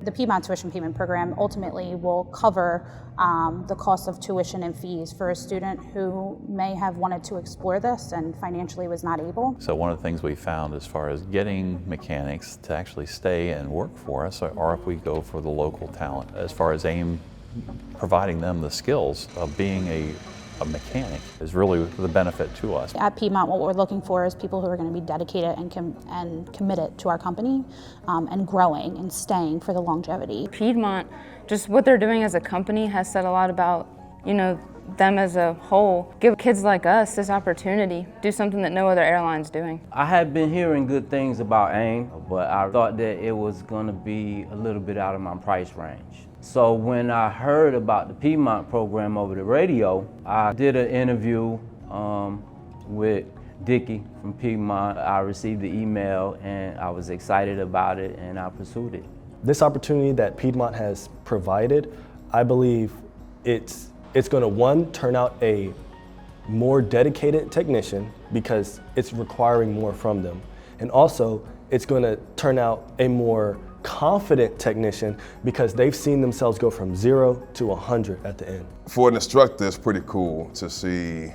The Piedmont Tuition Payment Program ultimately will cover the cost of tuition and fees for a student who may have wanted to explore this and financially was not able. So one of the things we found as far as getting mechanics to actually stay and work for us, or if we go for the local talent, as far as AIM providing them the skills of being a mechanic is really the benefit to us. At Piedmont, what we're looking for is people who are going to be dedicated and committed to our company and growing and staying for the longevity. Piedmont, just what they're doing as a company has said a lot about, them as a whole. Give kids like us this opportunity, do something that no other airline's doing. I had been hearing good things about AIM, but I thought that it was going to be a little bit out of my price range. So when I heard about the Piedmont program over the radio, I did an interview with Dickie from Piedmont. I received the email and I was excited about it and I pursued it. This opportunity that Piedmont has provided, I believe it's going to, one, turn out a more dedicated technician because it's requiring more from them. And also, it's going to turn out a more confident technician because they've seen themselves go from 0 to 100 at the end. For an instructor, it's pretty cool to see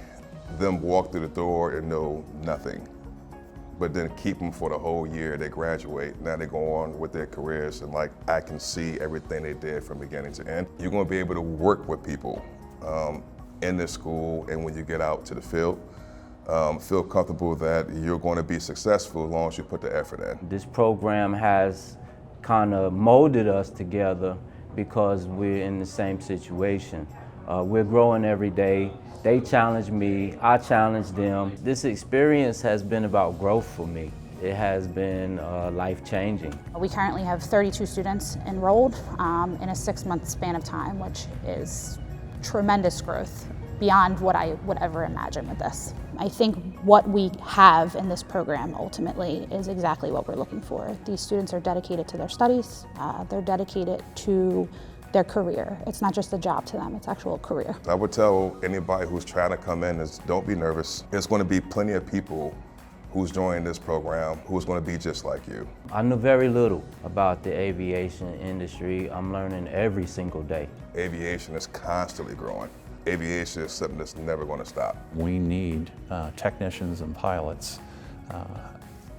them walk through the door and know nothing, but then keep them for the whole year. They graduate, now they go on with their careers, and I can see everything they did from beginning to end. You're going to be able to work with people in this school, and when you get out to the field, feel comfortable that you're going to be successful as long as you put the effort in. This program has kind of molded us together because we're in the same situation. We're growing every day. They challenge me, I challenge them. This experience has been about growth for me. It has been life-changing. We currently have 32 students enrolled in a 6-month span of time, which is tremendous growth beyond what I would ever imagine with this. I think what we have in this program ultimately is exactly what we're looking for. These students are dedicated to their studies, they're dedicated to their career. It's not just a job to them, it's actual career. I would tell anybody who's trying to come in is don't be nervous. There's going to be plenty of people who's joining this program who's going to be just like you. I knew very little about the aviation industry. I'm learning every single day. Aviation is constantly growing. Aviation is something that's never going to stop. We need technicians and pilots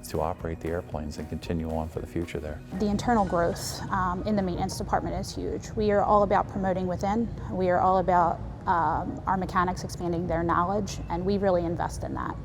to operate the airplanes and continue on for the future there. The internal growth in the maintenance department is huge. We are all about promoting within. We are all about our mechanics expanding their knowledge, and we really invest in that.